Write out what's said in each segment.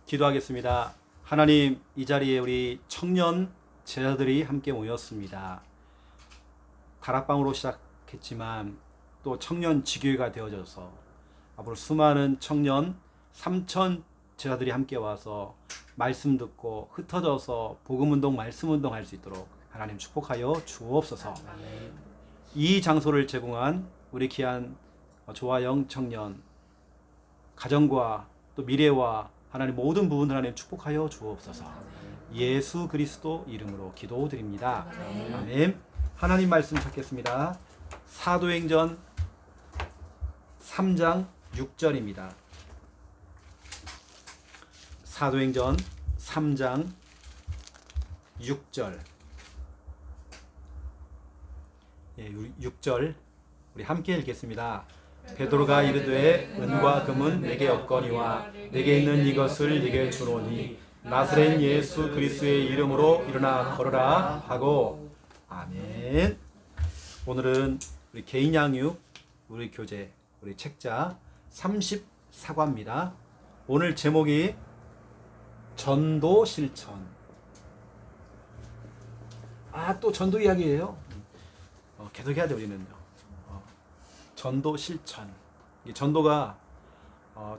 기도하겠습니다. 하나님, 이 자리에 우리 청년 제자들이 함께 모였습니다. 다락방으로 시작했지만 또 청년 지교회가 되어져서 앞으로 수많은 청년 3천 제자들이 함께 와서 말씀 듣고 흩어져서 복음운동, 말씀운동 할 수 있도록 하나님 축복하여 주옵소서. 이 장소를 제공한 우리 귀한 조아영 청년 가정과 또 미래와 하나님 모든 부분 하나님 축복하여 주옵소서. 예수 그리스도 이름으로 기도드립니다. 아멘. 하나님 말씀 찾겠습니다. 사도행전 3장 6절입니다. 사도행전 3장 6절. 6절 우리 함께 읽겠습니다. 베드로가 이르되 은과 금은 내게 없거니와 내게 있는 이것을 네게 주노니 나사렛 예수 그리스도의 이름으로 일어나 걸으라 하고. 아멘. 오늘은 우리 개인 양육 우리 교재 우리 책자 34과입니다. 오늘 제목이 전도 실천. 또 전도 이야기예요. 계속 해야 돼 우리는요. 전도 실천. 이 전도가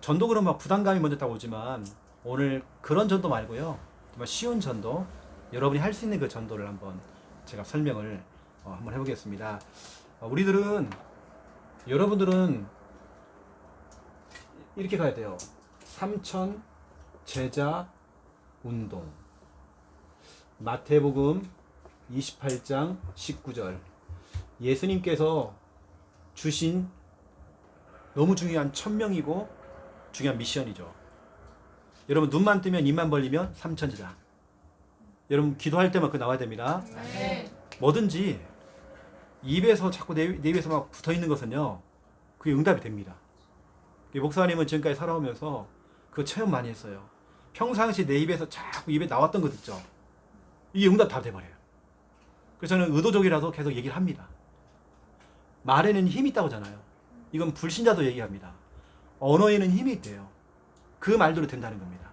전도 그러면 막 부담감이 먼저 딱 오지만 오늘 그런 전도 말고요. 정말 쉬운 전도, 여러분이 할 수 있는 그 전도를 한번 제가 설명을 한번 해보겠습니다. 여러분들은 이렇게 가야 돼요. 삼천 제자 운동. 마태복음 28장 19절. 예수님께서 주신 너무 중요한 천명이고 중요한 미션이죠. 여러분 눈만 뜨면 입만 벌리면 3천 제자. 여러분 기도할 때만 그거 나와야 됩니다. 네. 뭐든지 입에서 자꾸 내 입에서 막 붙어 있는 것은요, 그게 응답이 됩니다. 목사님은 지금까지 살아오면서 그거 체험 많이 했어요. 평상시 내 입에서 자꾸 입에 나왔던 것 있죠. 이게 응답 다 돼버려요. 그래서 저는 의도적이라도 계속 얘기를 합니다. 말에는 힘이 있다고 하잖아요. 이건 불신자도 얘기합니다. 언어에는 힘이 있대요. 그 말대로 된다는 겁니다.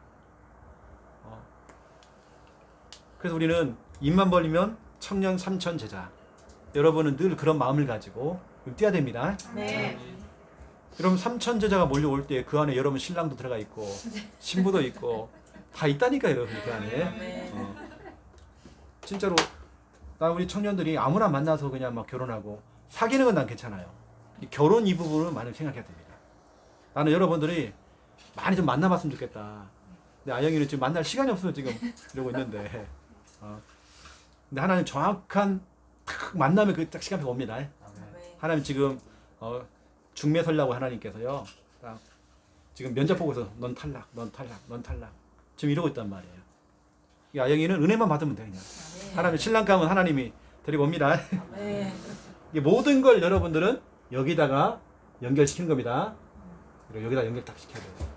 그래서 우리는 입만 벌리면 청년 3천 제자. 여러분은 늘 그런 마음을 가지고 뛰어야 됩니다. 네. 여러분 3천 제자가 몰려올 때 그 안에 여러분 신랑도 들어가 있고 신부도 있고 다 있다니까 여러분 그 안에. 네. 진짜로 우리 청년들이 아무나 만나서 그냥 막 결혼하고 사귀는 건 난 괜찮아요. 결혼 이 부분은 많이 생각해야 됩니다. 나는 여러분들이 많이 좀 만나봤으면 좋겠다. 근데 아영이는 지금 만날 시간이 없어서 지금 이러고 있는데, 근데 하나님 정확한 딱 만남의 그 딱 시간표가 옵니다. 하나님 지금 중매 설라고 하나님께서요, 딱 지금 면접 보고서 넌 탈락, 넌 탈락, 넌 탈락 지금 이러고 있단 말이에요. 이 아영이는 은혜만 받으면 돼 그냥. 하나님 신랑 가면 하나님이 데리고 옵니다. 이 모든 걸 여러분들은 여기다가 연결시키는 겁니다. 그리고 여기다 연결 딱 시켜야 돼요.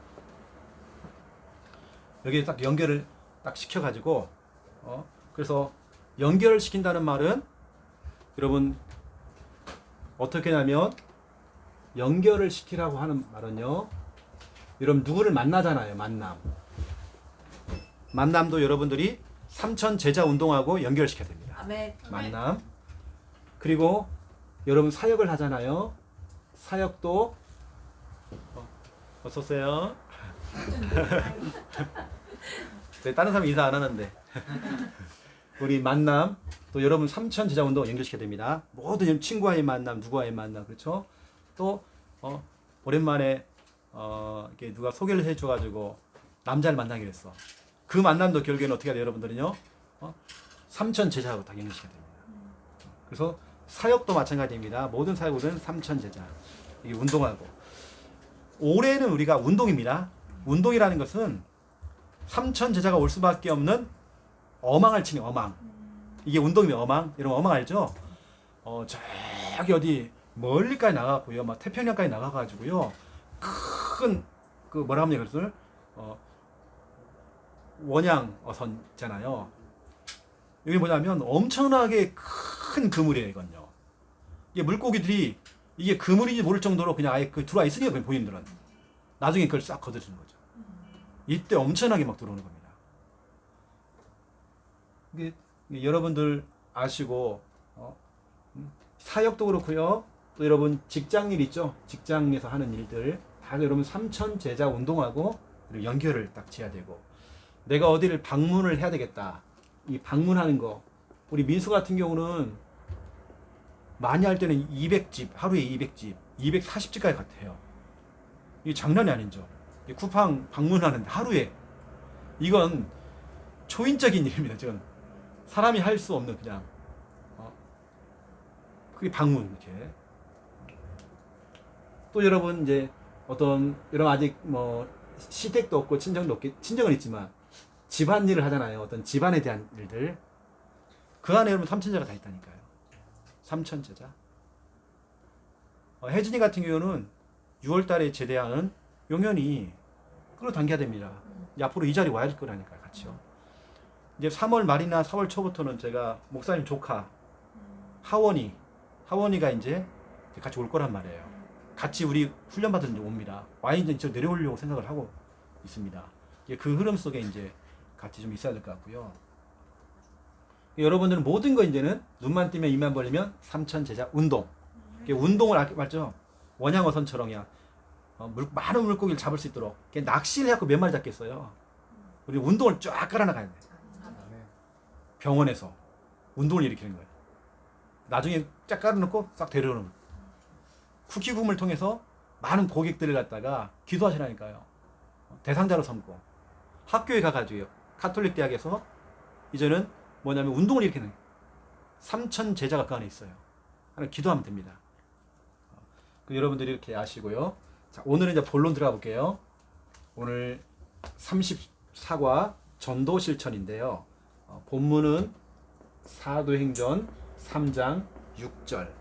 여기에 딱 연결을 딱 시켜가지고, 그래서 연결을 시킨다는 말은 여러분 어떻게 하냐면, 연결을 시키라고 하는 말은요, 여러분 누구를 만나잖아요. 만남도 여러분들이 3천 제자 운동하고 연결시켜야 됩니다. 아멘. 만남. 그리고 여러분 사역을 하잖아요. 사역도 어서 오세요. 네, 다른 사람 인사 안 하는데 우리 만남 또 여러분 3천 제자 운동 연결시켜야 됩니다. 모든 친구와의 만남, 누구와의 만남, 그렇죠? 또 오랜만에 이렇게 누가 소개를 해줘가지고 남자를 만나기로 했어. 그 만남도 결국에는 어떻게 해야 돼요, 여러분들은요? 3천 제자하고 다 연결시켜야 됩니다. 그래서 사역도 마찬가지입니다. 모든 사역은 3천 제자. 이게 운동하고. 올해는 우리가 운동입니다. 운동이라는 것은 3천 제자가 올 수밖에 없는 어망을 치는 어망. 이게 운동이면 어망. 여러분 어망 알죠? 저기 어디 멀리까지 나가고요. 막 태평양까지 나가가지고요. 큰 그 뭐라 합니까 그것을 원양 어선잖아요. 여기 뭐냐면 엄청나게 큰 그물이에요, 이건요. 이게 물고기들이 이게 그물인지 모를 정도로 그냥 아예 그 들어와 있으니까 그냥 본인들은 나중에 그걸 싹 걷어주는 거죠. 이때 엄청나게 막 들어오는 겁니다. 이게 여러분들 아시고 사역도 그렇고요. 또 여러분 직장일 있죠. 직장에서 하는 일들 다 여러분 삼천 제자 운동하고 연결을 딱 지어야 되고, 내가 어디를 방문을 해야 되겠다. 이 방문하는 거, 우리 민수 같은 경우는 많이 할 때는 200집, 하루에 200집, 240집까지 같아요. 이게 장난이 아니죠. 쿠팡 방문하는데 하루에, 이건 초인적인 일입니다. 지금 사람이 할 수 없는 그냥 그게 방문. 이렇게 또 여러분 이제 어떤 여러분 아직 뭐 시댁도 없고 친정도 없고, 친정은 있지만 집안일을 하잖아요. 어떤 집안에 대한 일들, 그 안에 여러분 삼천제가 다 있다니까요. 삼천제자. 혜진이 같은 경우는 6월달에 제대하는 용연이 끌어당겨야 됩니다. 앞으로 이 자리 와야 될 거라니까요. 같이요. 이제 3월 말이나 4월 초부터는 제가 목사님 조카 하원이가 이제 같이 올 거란 말이에요. 같이 우리 훈련 받으러 옵니다. 와 이제 내려오려고 생각을 하고 있습니다. 그 흐름 속에 이제 같이 좀 있어야 될 것 같고요. 여러분들은 모든 거 이제는 눈만 뜨면 입만 벌리면 삼천제자 운동. 운동을 맞죠? 원양어선처럼 그냥 많은 물고기를 잡을 수 있도록 낚시를 해갖고 몇 마리 잡겠어요. 우리 운동을 쫙 깔아나가야 돼. 병원에서 운동을 일으키는 거예요. 나중에 쫙 깔아놓고 싹 데려오는 거예요. 쿠키붐을 통해서 많은 고객들을 갖다가 기도하시라니까요. 대상자로 삼고 학교에 가가지고요. 카톨릭 대학에서 이제는 뭐냐면 운동을 일으키는 삼천 제자가 그 안에 있어요. 하나 기도하면 됩니다. 여러분들이 이렇게 아시고요. 자, 오늘은 이제 본론 들어가 볼게요. 오늘 34과 전도 실천인데요. 본문은 사도행전 3장 6절.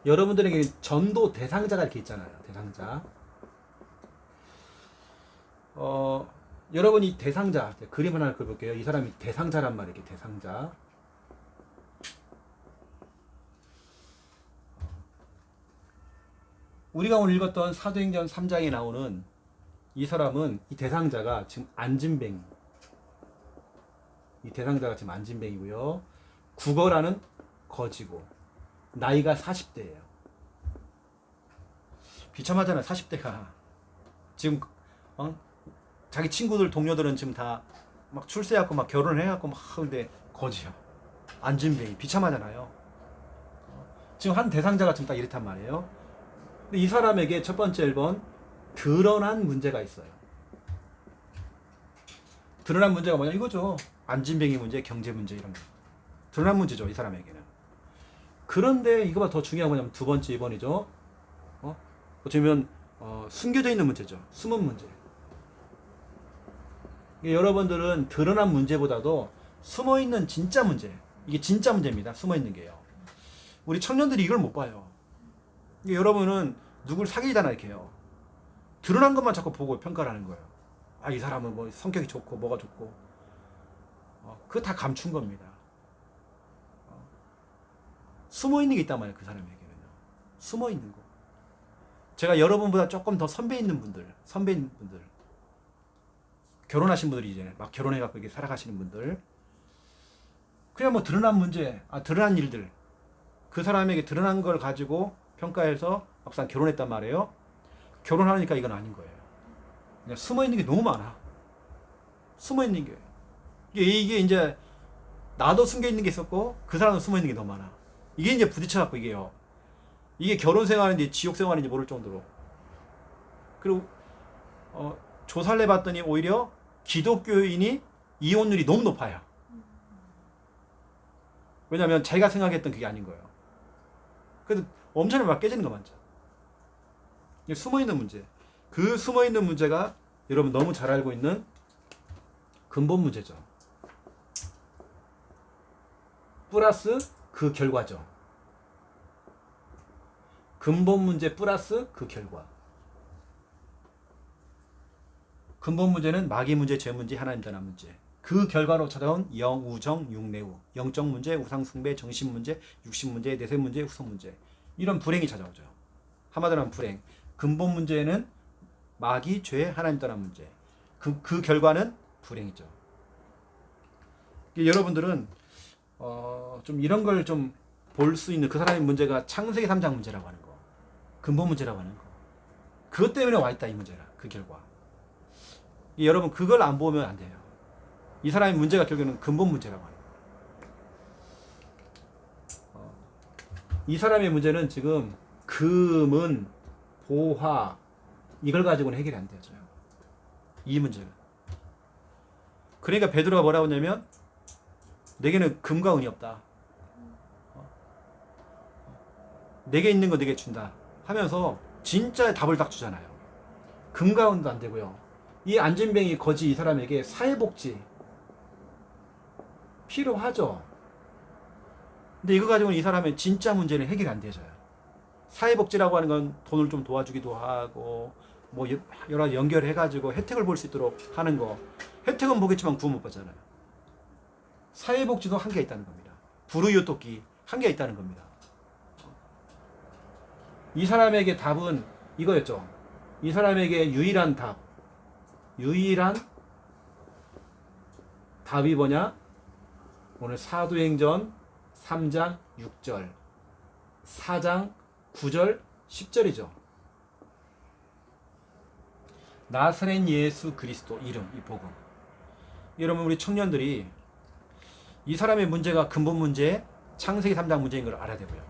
여러분들에게 전도 대상자가 이렇게 있잖아요. 대상자. 여러분 이 대상자 그림 하나 그려볼게요. 이 사람이 대상자란 말이에요. 대상자. 우리가 오늘 읽었던 사도행전 3장에 나오는 이 사람은, 이 대상자가 지금 안진뱅이. 이 대상자가 지금 안진뱅이고요. 국어라는 거지고 나이가 40대예요. 비참하잖아요. 40대가 지금 자기 친구들 동료들은 지금 다 막 출세하고 막 결혼을 해갖고 막 근데 거지요. 안진뱅이 비참하잖아요. 지금 한 대상자가 지금 딱 이렇단 말이에요. 근데 이 사람에게 첫 번째 1번 드러난 문제가 있어요. 드러난 문제가 뭐냐 이거죠. 안진뱅이 문제, 경제 문제 이런 거. 드러난 문제죠. 이 사람에게는. 그런데 이거보다 더 중요한 거냐면 두 번째 2번이죠. 어쩌면 숨겨져 있는 문제죠. 숨은 문제. 여러분들은 드러난 문제보다도 숨어있는 진짜 문제, 이게 진짜 문제입니다. 숨어있는 게요. 우리 청년들이 이걸 못 봐요. 여러분은 누굴 사귀잖아 이렇게 해요. 드러난 것만 자꾸 보고 평가를 하는 거예요. 아, 이 사람은 뭐 성격이 좋고 뭐가 좋고 그거 다 감춘 겁니다. 숨어있는 게 있단 말이에요. 그 사람에게는요. 숨어있는 거. 제가 여러분보다 조금 더 선배 있는 분들 결혼하신 분들이 이제 막 결혼해갖고 이렇게 살아가시는 분들, 그냥 뭐 드러난 문제, 드러난 일들, 그 사람에게 드러난 걸 가지고 평가해서 막상 결혼했단 말이에요. 결혼하니까 이건 아닌 거예요. 그냥 숨어있는 게 너무 많아. 숨어있는 게. 이게 이제 나도 숨겨있는 게 있었고 그 사람도 숨어있는 게 너무 많아. 이게 이제 부딪혀갖고 이게 결혼 생활인지 지옥 생활인지 모를 정도로. 그리고 조사를 해봤더니 오히려 기독교인이 이혼율이 너무 높아요. 왜냐하면 자기가 생각했던 그게 아닌 거예요. 그래도 엄청나게 막 깨지는 거 많죠. 숨어있는 문제. 그 숨어있는 문제가 여러분 너무 잘 알고 있는 근본 문제죠. 플러스 그 결과죠. 근본 문제 플러스 그 결과. 근본 문제는 마귀 문제, 죄 문제, 하나님 떠난 문제. 그 결과로 찾아온 영, 우정, 육내우. 영적 문제, 우상 숭배, 정신 문제, 육신 문제, 내세 문제, 후손 문제. 이런 불행이 찾아오죠. 한마디로 하면 불행. 근본 문제는 마귀, 죄, 하나님 떠난 문제. 그 결과는 불행이죠. 여러분들은 좀 이런 걸 좀 볼 수 있는 그 사람의 문제가 창세기 3장 문제라고 하는 거, 근본 문제라고 하는 거. 그것 때문에 와 있다 이 문제라. 그 결과. 여러분 그걸 안 보면 안 돼요. 이 사람의 문제가 결국에는 근본 문제라고 하는 거. 이 사람의 문제는 지금 금은 보화 이걸 가지고는 해결이 안 되죠. 이 문제가. 그러니까 베드로가 뭐라고 하냐면 내게는 금과 은이 없다. 내게 있는 거 내게 준다 하면서 진짜 답을 딱 주잖아요. 금과 은도 안 되고요. 이 안진뱅이 거지 이 사람에게 사회복지 필요하죠. 근데 이거 가지고는 이 사람의 진짜 문제는 해결이 안 되죠. 사회복지라고 하는 건 돈을 좀 도와주기도 하고 뭐 여러 가지 연결해가지고 혜택을 볼 수 있도록 하는 거. 혜택은 보겠지만 구원 못 받잖아요. 사회복지도 한계가 있다는 겁니다. 불우이웃돕기 한계가 있다는 겁니다. 이 사람에게 답은 이거였죠. 이 사람에게 유일한 답이 뭐냐? 오늘 사도행전 3장 6절 4장 9절 10절이죠. 나사렛 예수 그리스도 이름, 이 복음. 여러분 우리 청년들이 이 사람의 문제가 근본 문제, 창세기 3장 문제인 걸 알아야 되고요.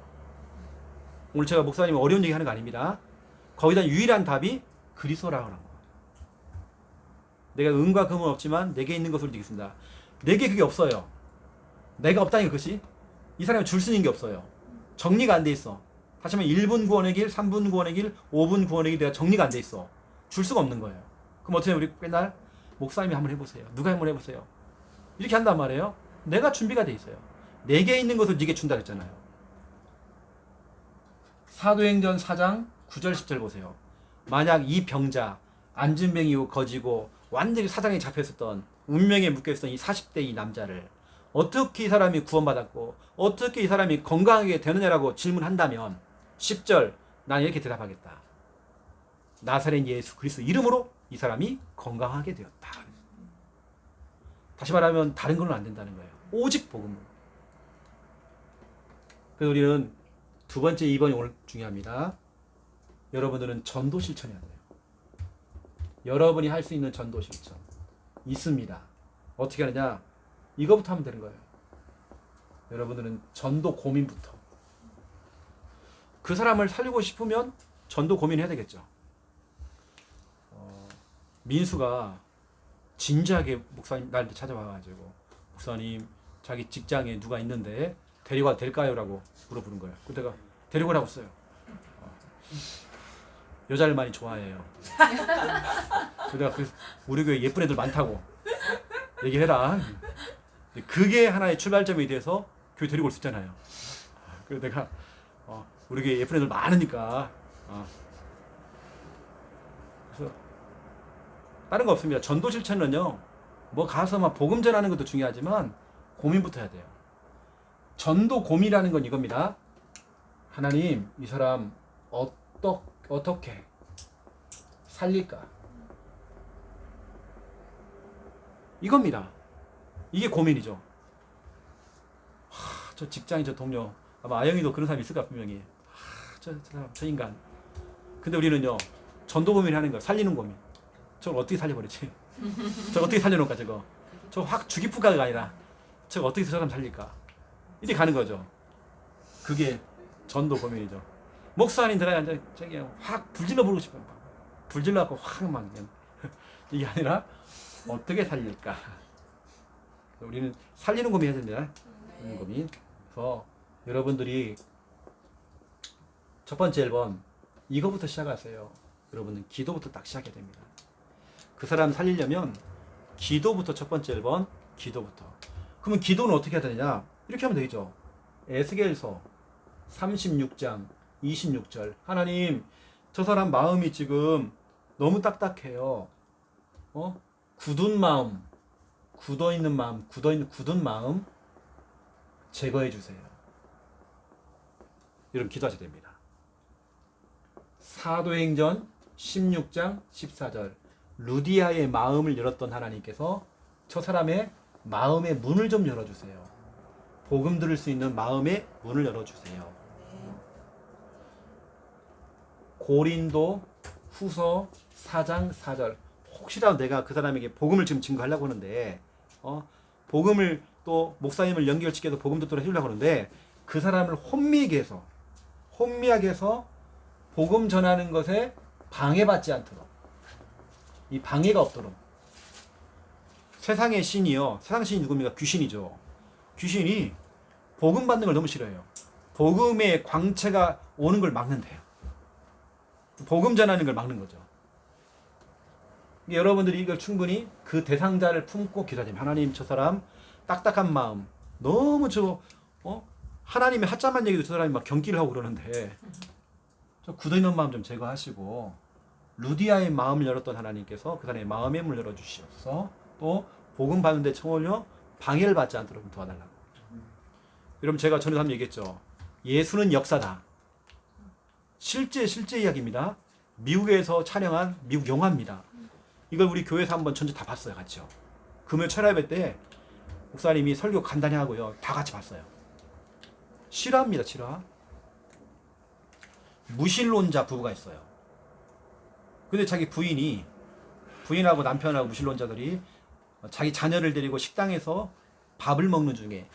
오늘 제가 목사님 어려운 얘기 하는 거 아닙니다. 거기다 유일한 답이 그리스도라고 하는 거예요. 내가 은과 금은 없지만 내게 있는 것으로 드리겠습니다. 내게 그게 없어요. 내가 없다니까 그것이. 이 사람이 줄 수 있는 게 없어요. 정리가 안 돼 있어. 다시 말하면 1분 구원의 길, 3분 구원의 길, 5분 구원의 길 내가 정리가 안 돼 있어. 줄 수가 없는 거예요. 그럼 어떻게 우리 맨날 목사님이 한번 해보세요. 누가 한번 해보세요. 이렇게 한단 말이에요. 내가 준비가 돼 있어요. 내게 있는 것을 네게 준다 그랬잖아요. 사도행전 4장 9절 10절 보세요. 만약 이 병자 안진뱅이고 거지고 완전히 사장에 잡혔었던 운명에 묶여있었던 이 40대 이 남자를 어떻게 이 사람이 구원받았고 어떻게 이 사람이 건강하게 되느냐라고 질문한다면 10절 난 이렇게 대답하겠다. 나사렛 예수 그리스도 이름으로 이 사람이 건강하게 되었다. 다시 말하면 다른 건 안 된다는 거예요. 오직 복음으로. 그래서 우리는 두 번째 2번이 오늘 중요합니다. 여러분들은 전도 실천해야 돼요. 여러분이 할 수 있는 전도 실천 있습니다. 어떻게 하느냐? 이거부터 하면 되는 거예요. 여러분들은 전도 고민부터. 그 사람을 살리고 싶으면 전도 고민해야 되겠죠. 민수가 진지하게 목사님 나한테 찾아와가지고 목사님 자기 직장에 누가 있는데 데리고 와도 될까요? 라고 물어보는 거예요. 그때 내가 데리고 오라고 했어요. 여자를 많이 좋아해요. 내가 우리 교회 예쁜 애들 많다고 얘기해라. 그게 하나의 출발점이 돼서 교회 데리고 올 수 있잖아요. 그래서 내가 우리 교회 예쁜 애들 많으니까 그래서 다른 거 없습니다. 전도 실천은요, 뭐 가서 막 복음 전하는 것도 중요하지만 고민부터 해야 돼요. 전도 고민이라는 건 이겁니다. 하나님, 이 사람 어떻게 살릴까? 이겁니다. 이게 고민이죠. 저 직장인 저 동료, 아마 아영이도 그런 사람이 있을까 분명히. 저 사람, 저 인간. 근데 우리는요, 전도 고민하는 거예요. 살리는 고민. 저걸 어떻게 살려버리지? 저걸 어떻게 살려놓을까 저거? 저거 확 주기프가가 아니라 저거 어떻게 해서 저 사람 살릴까? 이제 가는 거죠. 그게 전도 고민이죠. 목사님 들어야 저기 확 불질러 부르고 싶어요. 불질러 갖고 확 막 이게 아니라 어떻게 살릴까? 우리는 살리는 고민 해야 됩니다. 살리는 고민. 그래서 여러분들이 첫 번째 1번 이거부터 시작하세요. 여러분은 기도부터 딱 시작해야 됩니다. 그 사람 살리려면 기도부터 첫 번째 1번 기도부터. 그러면 기도는 어떻게 해야 되느냐? 이렇게 하면 되겠죠. 에스겔서 36장 26절 하나님 저 사람 마음이 지금 너무 딱딱해요. 굳은 마음, 굳어있는 마음, 굳은 마음 제거해 주세요. 이런 기도하셔야 됩니다. 사도행전 16장 14절 루디아의 마음을 열었던 하나님께서 저 사람의 마음의 문을 좀 열어주세요. 복음 들을 수 있는 마음의 문을 열어주세요. 고린도 후서 4장 4절 혹시라도 내가 그 사람에게 복음을 지금 증거하려고 하는데 복음을 또 목사님을 연결시켜서 복음 듣도록 해주려고 하는데 그 사람을 혼미하게 해서 복음 전하는 것에 방해받지 않도록 이 방해가 없도록 세상의 신이요. 세상 신이 누굽니까? 귀신이죠. 귀신이 복음 받는 걸 너무 싫어해요. 복음의 광채가 오는 걸 막는데요. 복음 전하는 걸 막는 거죠. 여러분들이 이걸 충분히 그 대상자를 품고 기도하면 하나님 저 사람 딱딱한 마음 너무 하나님의 하자만 얘기도 저 사람이 막 경기를 하고 그러는데 저 굳어있는 마음 좀 제거하시고 루디아의 마음을 열었던 하나님께서 그 사람의 마음의 문을 열어주시옵소서. 또 복음 받는데 청홀려 방해를 받지 않도록 도와달라고. 여러분 제가 전에도 한번 얘기했죠. 예수는 역사다. 실제 이야기입니다. 미국에서 촬영한 미국 영화입니다. 이걸 우리 교회에서 한번 전체 다 봤어요. 같이요. 금요 철야예배 때 목사님이 설교 간단히 하고요. 다 같이 봤어요. 실화입니다. 실화. 무신론자 부부가 있어요. 근데 자기 부인하고 남편하고 무신론자들이 자기 자녀를 데리고 식당에서 밥을 먹는 중에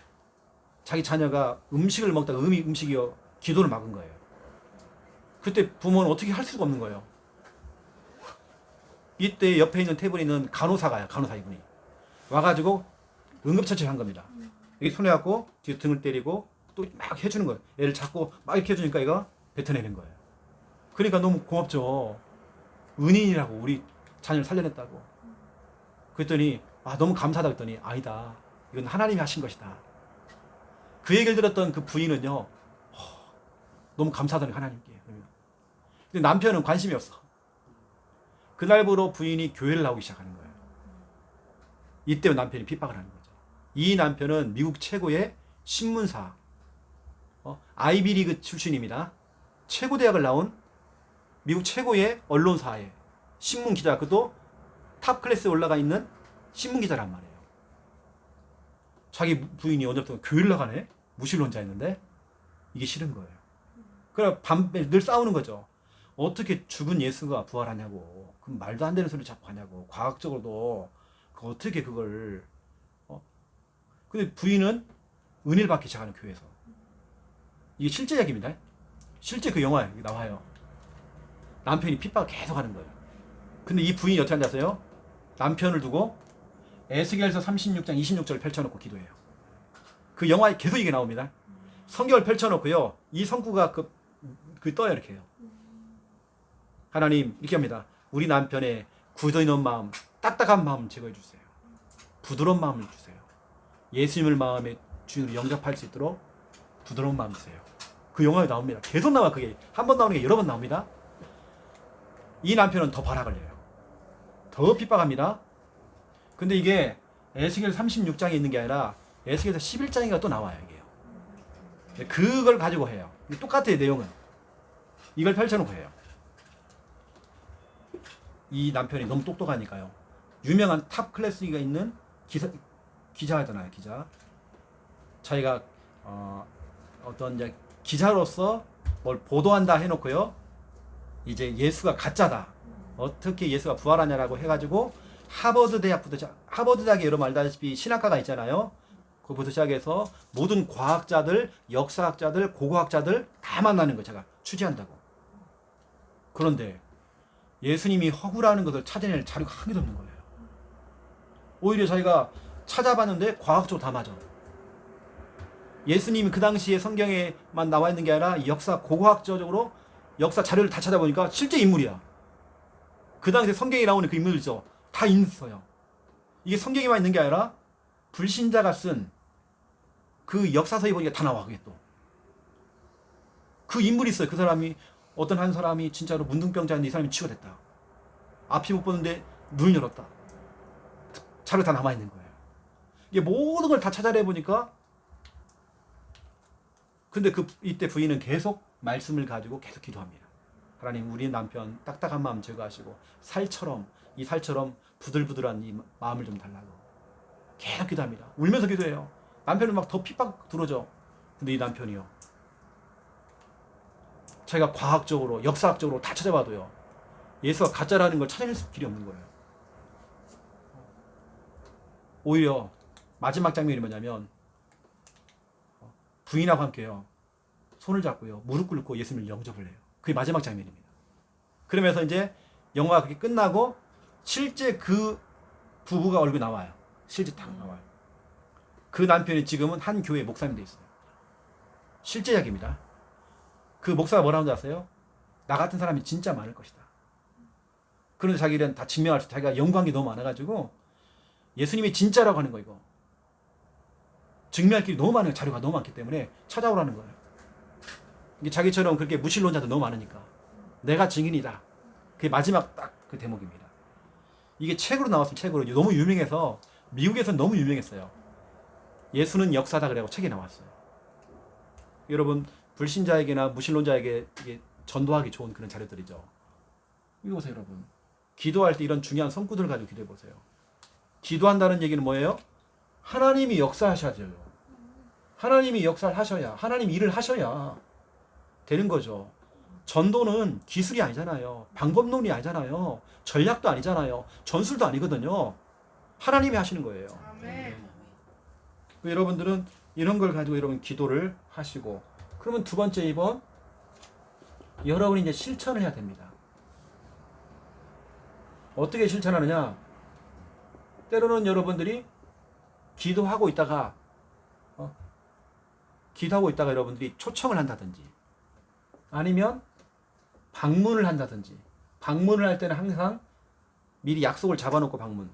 자기 자녀가 음식을 먹다가 음식이 기도를 막은 거예요. 그때 부모는 어떻게 할 수가 없는 거예요. 이때 옆에 있는 테이블에 있는 간호사 이분이 와가지고 응급처치를 한 겁니다. 여기 손에 갖고 뒤에 등을 때리고 또 막 해주는 거예요. 애를 잡고 막 이렇게 해주니까 얘가 뱉어내는 거예요. 그러니까 너무 고맙죠. 은인이라고 우리 자녀를 살려냈다고. 그랬더니 너무 감사하다 그랬더니 아니다. 이건 하나님이 하신 것이다. 그 얘기를 들었던 그 부인은요. 너무 감사하다는 하나님께. 근데 남편은 관심이 없어. 그날부로 부인이 교회를 나오기 시작하는 거예요. 이때 남편이 핍박을 하는 거죠. 이 남편은 미국 최고의 신문사, 아이비리그 출신입니다. 최고 대학을 나온 미국 최고의 언론사의 신문 기자, 그것도 탑 클래스에 올라가 있는 신문 기자란 말이에요. 자기 부인이 언제부터 교회를 나가네? 무신론자였는데 이게 싫은 거예요. 그래 밤에 늘 싸우는 거죠. 어떻게 죽은 예수가 부활하냐고. 그럼 말도 안 되는 소리 자꾸 하냐고. 과학적으로도 어떻게 그걸 근데 부인은 은혜를 받기 시작하는 교회에서. 이게 실제 이야기입니다. 실제 그 영화에 나와요. 남편이 핍박을 계속 하는 거예요. 근데 이 부인이 어떻게 앉았어요? 남편을 두고 에스겔서 36장 26절을 펼쳐놓고 기도해요. 그 영화에 계속 이게 나옵니다. 성경을 펼쳐놓고요. 이 성구가 떠요. 이렇게 해요. 하나님 이렇게 합니다. 우리 남편의 굳어있는 마음, 딱딱한 마음 제거해 주세요. 부드러운 마음을 주세요. 예수님을 마음의 주인으로 영접할 수 있도록 부드러운 마음 주세요. 그 영화에 나옵니다. 계속 나와. 그게 한 번 나오는 게 여러 번 나옵니다. 이 남편은 더 발악을 해요. 더 핍박합니다. 근데 이게 에스겔 36장에 있는 게 아니라 에스겔서 11장인가 또 나와요. 이게요. 그걸 가지고 해요. 똑같아요. 내용은. 이걸 펼쳐놓고 해요. 이 남편이 너무 똑똑하니까요. 유명한 탑 클래스가 있는 기자잖아요. 기자. 자기가 어떤 이제 기자로서 뭘 보도한다 해놓고요. 이제 예수가 가짜다. 어떻게 예수가 부활하냐라고 해가지고 하버드 대학에 여러분 알다시피 신학과가 있잖아요. 거기부터 시작해서 모든 과학자들, 역사학자들, 고고학자들 다 만나는 거 제가 취재한다고. 그런데 예수님이 허구라는 것을 찾아낼 자료가 한 개도 없는 거예요. 오히려 자기가 찾아봤는데 과학적으로 다 맞아. 예수님이 그 당시에 성경에만 나와 있는 게 아니라 역사 고고학적으로 역사 자료를 다 찾아보니까 실제 인물이야. 그 당시에 성경에 나오는 그 인물들 있죠. 다 있어요. 이게 성경에만 있는 게 아니라 불신자가 쓴 그 역사서에 보니까 다 나와. 그게 또. 그 인물이 있어요. 그 사람이 어떤 한 사람이 진짜로 문둥병자인데 이 사람이 치유됐다. 앞이 못 보는데 눈을 열었다. 자료 다 남아있는 거예요. 이게 모든 걸 다 찾아내 보니까 근데 이때 부인은 계속 말씀을 가지고 계속 기도합니다. 하나님 우리 남편 딱딱한 마음 제거하시고 이 살처럼 부들부들한 이 마음을 좀 달라고 계속 기도합니다. 울면서 기도해요. 남편은 막 더 핍박 들어져. 근데 이 남편이요, 자기가 과학적으로 역사학적으로 다 찾아봐도요, 예수가 가짜라는 걸 찾아낼 길이 없는 거예요. 오히려 마지막 장면이 뭐냐면 부인하고 함께요, 손을 잡고요, 무릎 꿇고 예수님을 영접을 해요. 그게 마지막 장면입니다. 그러면서 이제 영화가 그렇게 끝나고 실제 그 부부가 얼굴이 나와요. 실제 딱 나와요. 그 남편이 지금은 한 교회 목사님 돼 있어요. 실제 이야기입니다. 그 목사가 뭐라고 하세요? 나 같은 사람이 진짜 많을 것이다. 그런데 자기는 다 증명할 수, 자기가 연구한 게 너무 많아가지고 예수님이 진짜라고 하는 거, 이거 증명할 길이 너무 많아요. 자료가 너무 많기 때문에 찾아오라는 거예요. 이게 자기처럼 그렇게 무신론자도 너무 많으니까 내가 증인이다. 그게 마지막 딱 그 대목입니다. 이게 책으로 나왔어요. 책으로 너무 유명해서 미국에서 너무 유명했어요. 예수는 역사다 그래고 책이 나왔어요. 여러분 불신자에게나 무신론자에게 이게 전도하기 좋은 그런 자료들이죠. 이거 보세요, 여러분. 기도할 때 이런 중요한 성구들을 가지고 기도해 보세요. 기도한다는 얘기는 뭐예요? 하나님이 역사하셔야죠. 하나님이 역사를 하셔야, 하나님 일을 하셔야 되는 거죠. 전도는 기술이 아니잖아요. 방법론이 아니잖아요. 전략도 아니잖아요. 전술도 아니거든요. 하나님이 하시는 거예요. 여러분들은 이런 걸 가지고 여러분 기도를 하시고, 그러면 두 번째 2번, 여러분이 이제 실천을 해야 됩니다. 어떻게 실천하느냐? 때로는 여러분들이 기도하고 있다가 여러분들이 초청을 한다든지, 아니면 방문을 한다든지, 방문을 할 때는 항상 미리 약속을 잡아놓고 방문,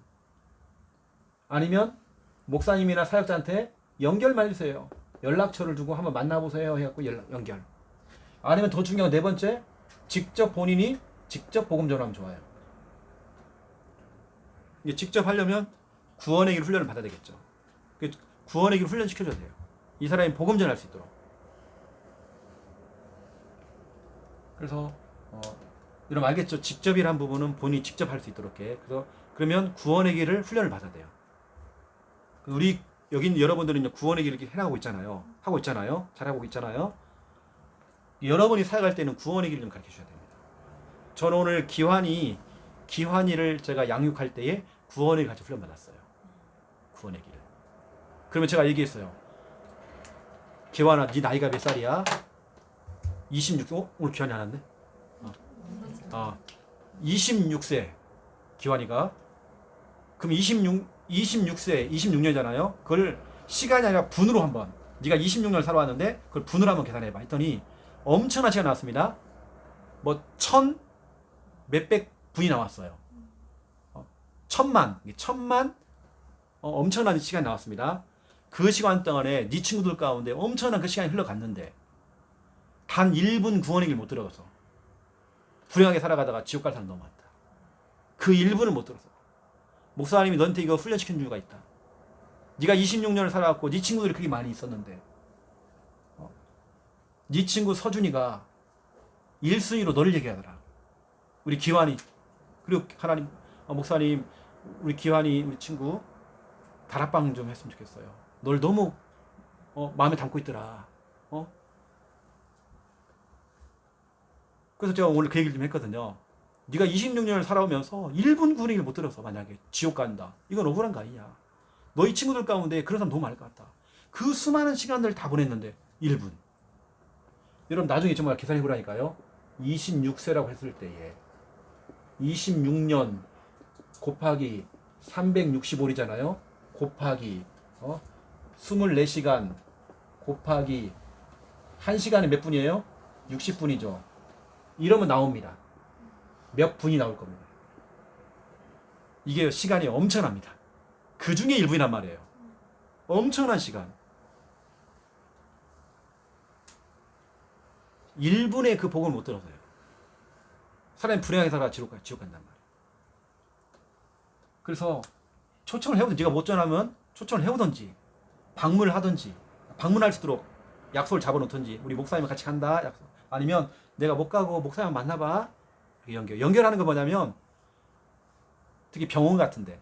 아니면 목사님이나 사역자한테 연결만 해주세요. 연락처를 주고 한번 만나보세요 해갖고 연결. 아니면 더 중요한 네 번째, 직접 본인이 직접 복음 전하면 좋아요. 이게 직접 하려면 구원의 길 훈련을 받아야 되겠죠. 구원의 길 훈련시켜줘야 돼요. 이 사람이 복음 전할 수 있도록. 그래서 여러분 알겠죠? 직접이란 부분은 본인이 직접 할 수 있도록 해. 그러면 구원의 길을 훈련을 받아야 돼요. 우리 여긴 여러분들은 구원의 길을 이렇게 해나가고 있잖아요. 하고 있잖아요. 잘하고 있잖아요. 여러분이 사역할 때는 구원의 길을 좀 가르쳐 주셔야 됩니다. 저는 오늘 기환이를 제가 양육할 때에 구원의 길 같이 훈련 받았어요. 구원의 길을. 그러면 제가 얘기했어요. 기환아, 네 나이가 몇 살이야? 26세. 오늘 기환이 안 왔네. 26세 기환이가. 그럼 26세 26년이잖아요. 그걸 시간이 아니라 분으로 한번, 네가 26년을 살아왔는데 그걸 분으로 한번 계산해봐 했더니 엄청난 시간 나왔습니다. 뭐 1000 몇백 분이 나왔어요. 1000만 엄청난 시간이 나왔습니다. 그 시간 동안에 네 친구들 가운데 엄청난 그 시간이 흘러갔는데 단 1분 구원의 길 못 들어가서 불행하게 살아가다가 지옥 갈 사람 너무 많다. 그 1분을 못 들어서 목사님이 너한테 이거 훈련시킨 이유가 있다. 네가 26년을 살아왔고 네 친구들이 그렇게 많이 있었는데 네 친구 서준이가 1순위로 너를 얘기하더라. 우리 기환이. 그리고 하나님, 목사님, 우리 기환이 우리 친구 다락방 좀 했으면 좋겠어요. 널 너무 마음에 담고 있더라. 그래서 제가 오늘 그 얘기를 좀 했거든요. 네가 26년을 살아오면서 1분 구원의 길을 못 들어서 만약에 지옥 간다. 이건 억울한 거 아니냐. 너희 친구들 가운데 그런 사람 너무 많을 것 같다. 그 수많은 시간들을 다 보냈는데 1분. 여러분 나중에 정말 계산해 보라니까요. 26세라고 했을 때에 26년 곱하기 365일이잖아요. 곱하기 24시간 곱하기 1시간에 몇 분이에요? 60분이죠. 이러면 나옵니다. 몇 분이 나올 겁니다. 이게 시간이 엄청납니다. 그 중에 1분이란 말이에요. 엄청난 시간. 1분의 그 복을 못 들어서요. 사람이 불행하게 살아 지옥 간단 말이에요. 그래서 초청을 해오든지, 네가 못 전하면 초청을 해오든지, 방문을 하든지, 방문할 수 있도록 약속을 잡아놓든지, 우리 목사님과 같이 간다 약속. 아니면 내가 못 가고 목사님 만나봐. 연결하는 거 뭐냐면 특히 병원 같은데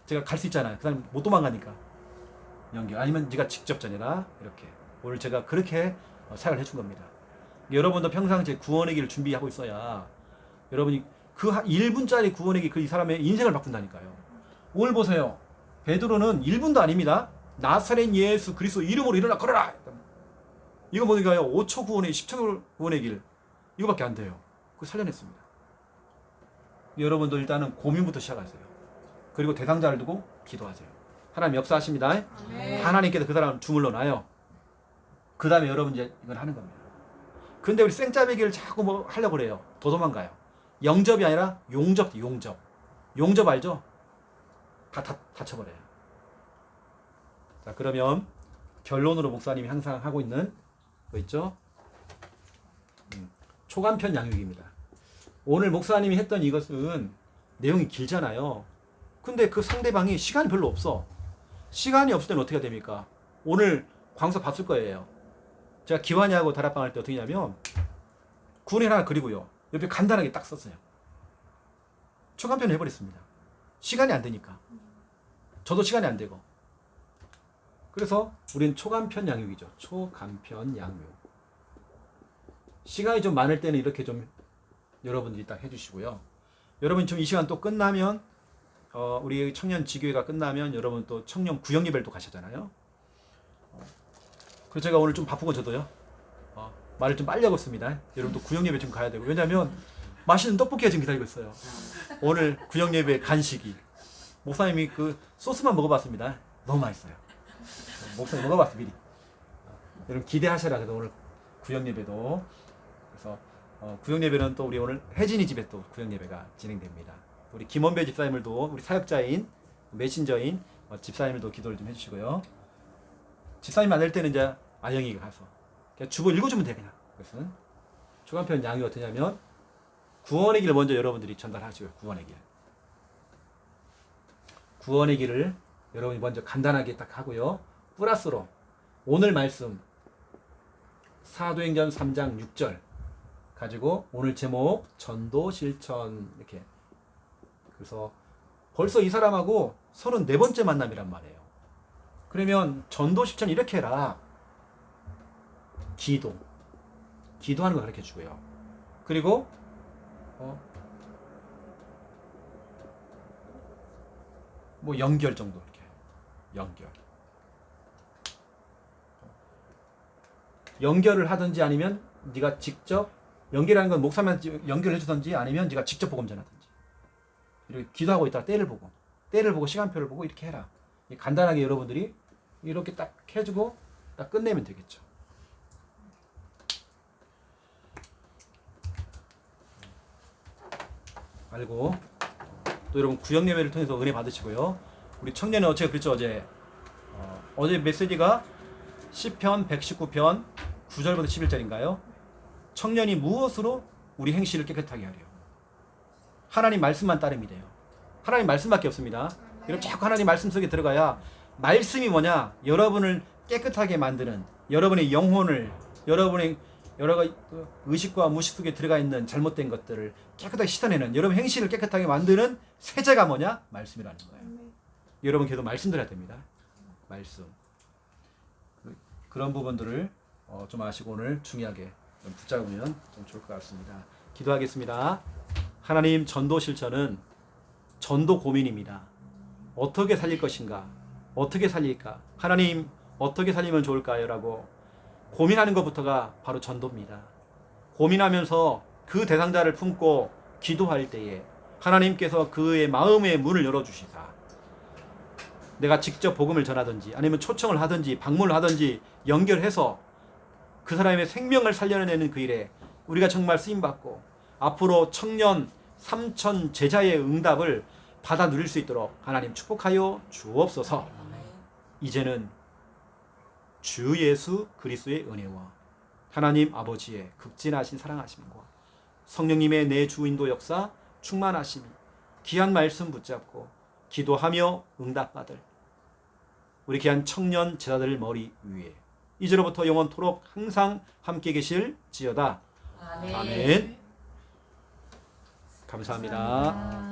제가 갈 수 있잖아요. 그 사람 못 도망가니까 연결. 아니면 네가 직접 전해라. 이렇게 오늘 제가 그렇게 사역을 해준 겁니다. 여러분도 평상시에 구원의 길을 준비하고 있어야 여러분이 그 1분짜리 구원의 길, 그 이 사람의 인생을 바꾼다니까요. 오늘 보세요. 베드로는 1분도 아닙니다. 나사렛 예수 그리스도 이름으로 일어나 걸어라. 이거 뭐니까요? 5초 구원의 10초 구원의 길 이거밖에 안 돼요. 그거 살려냈습니다. 여러분도 일단은 고민부터 시작하세요. 그리고 대상자를 두고 기도하세요. 하나님 역사하십니다. 네. 하나님께서 그 사람 주물러 놔요. 그 다음에 여러분 이제 이걸 하는 겁니다. 근데 우리 생짜배기를 자꾸 뭐 하려고 그래요. 더 도망가요. 영접이 아니라 용접. 용접 알죠? 다 다쳐버려요. 자, 그러면 결론으로 목사님이 항상 하고 있는 거 있죠? 초간편 양육입니다. 오늘 목사님이 했던 이것은 내용이 길잖아요. 근데 그 상대방이 시간이 별로 없어. 시간이 없을 때는 어떻게 됩니까? 오늘 광서 봤을 거예요. 제가 기환이하고 다락방 할 때 어떻게 하냐면 구원이 하나 그리고요. 옆에 간단하게 딱 썼어요. 초간편 해버렸습니다. 시간이 안 되니까. 저도 시간이 안 되고. 그래서 우린 초간편 양육이죠. 초간편 양육. 시간이 좀 많을 때는 이렇게 좀 여러분들이 딱 해주시고요. 여러분 좀 이 시간 또 끝나면 우리 청년 지교회가 끝나면 여러분 또 청년 구역 예배를 또 가시잖아요. 그래서 제가 오늘 좀 바쁘고 저도요. 말을 좀 빨리 하고 있습니다. 여러분 또 구역 예배 좀 가야 되고 왜냐하면 맛있는 떡볶이가 지금 기다리고 있어요. 오늘 구역 예배 간식이 목사님이 그 소스만 먹어봤습니다. 너무 맛있어요. 목사님 먹어봤어 미리. 여러분 기대하셔라. 그래서 오늘 구역 예배도 그래서 구역 예배는 또 우리 오늘 혜진이 집에 또 구역 예배가 진행됩니다. 우리 김원배 집사님들도 우리 사역자인 메신저인 집사님들도 기도를 좀 해주시고요. 집사님 안 될 때는 이제 아영이가 가서 그냥 주보 읽어주면 돼 그냥. 그것은 초간편 양이 어떠냐면 구원의 길을 먼저 여러분들이 전달하시고요. 구원의 길. 구원의 길을 여러분이 먼저 간단하게 딱 하고요. 플러스로 오늘 말씀 사도행전 3장 6절 가지고 오늘 제목 전도 실천 이렇게. 그래서 벌써 이 사람하고 34번째 만남이란 말이에요. 그러면 전도 실천 이렇게 해라. 기도하는 거 가르쳐 주고요. 그리고 뭐 연결 정도 이렇게 연결을 하든지 아니면 네가 직접 연결하는 건 목사님한테 연결해 주든지 아니면 네가 직접 복음 전하든지 이렇게 기도하고 있다가 때를 보고 시간표를 보고 이렇게 해라. 간단하게 여러분들이 이렇게 딱 해주고 딱 끝내면 되겠죠. 알고 또 여러분 구역 예배를 통해서 은혜 받으시고요. 우리 청년은 어제 그랬죠. 어제 메시지가 시편 119편 9절부터 11절인가요? 청년이 무엇으로 우리 행실을 깨끗하게 하려? 하나님 말씀만 따르면 돼요. 하나님 말씀밖에 없습니다. 여러분 자꾸 하나님 말씀 속에 들어가야 말씀이 뭐냐? 여러분을 깨끗하게 만드는 여러분의 영혼을 여러분의 여러 가지 의식과 무식 속에 들어가 있는 잘못된 것들을 깨끗하게 씻어내는 여러분 행실을 깨끗하게 만드는 세제가 뭐냐? 말씀이라는 거예요. 여러분 계속 말씀 들어야 됩니다. 말씀. 그런 부분들을 좀 아시고 오늘 중요하게 좀 붙잡으면 좀 좋을 것 같습니다. 기도하겠습니다. 하나님 전도 실천은 전도 고민입니다. 어떻게 살릴 것인가? 어떻게 살릴까? 하나님 어떻게 살리면 좋을까요? 라고 고민하는 것부터가 바로 전도입니다. 고민하면서 그 대상자를 품고 기도할 때에 하나님께서 그의 마음의 문을 열어주시사 내가 직접 복음을 전하든지 아니면 초청을 하든지 방문을 하든지 연결해서 그 사람의 생명을 살려내는 그 일에 우리가 정말 쓰임받고 앞으로 청년 3천 제자의 응답을 받아 누릴 수 있도록 하나님 축복하여 주옵소서. 이제는 주 예수 그리스도의 은혜와 하나님 아버지의 극진하신 사랑하심과 성령님의 내 주인도 역사 충만하심이 귀한 말씀 붙잡고 기도하며 응답받을 우리 귀한 청년 제자들 머리 위에 이제로부터 영원토록 항상 함께 계실지어다. 아멘. 감사합니다.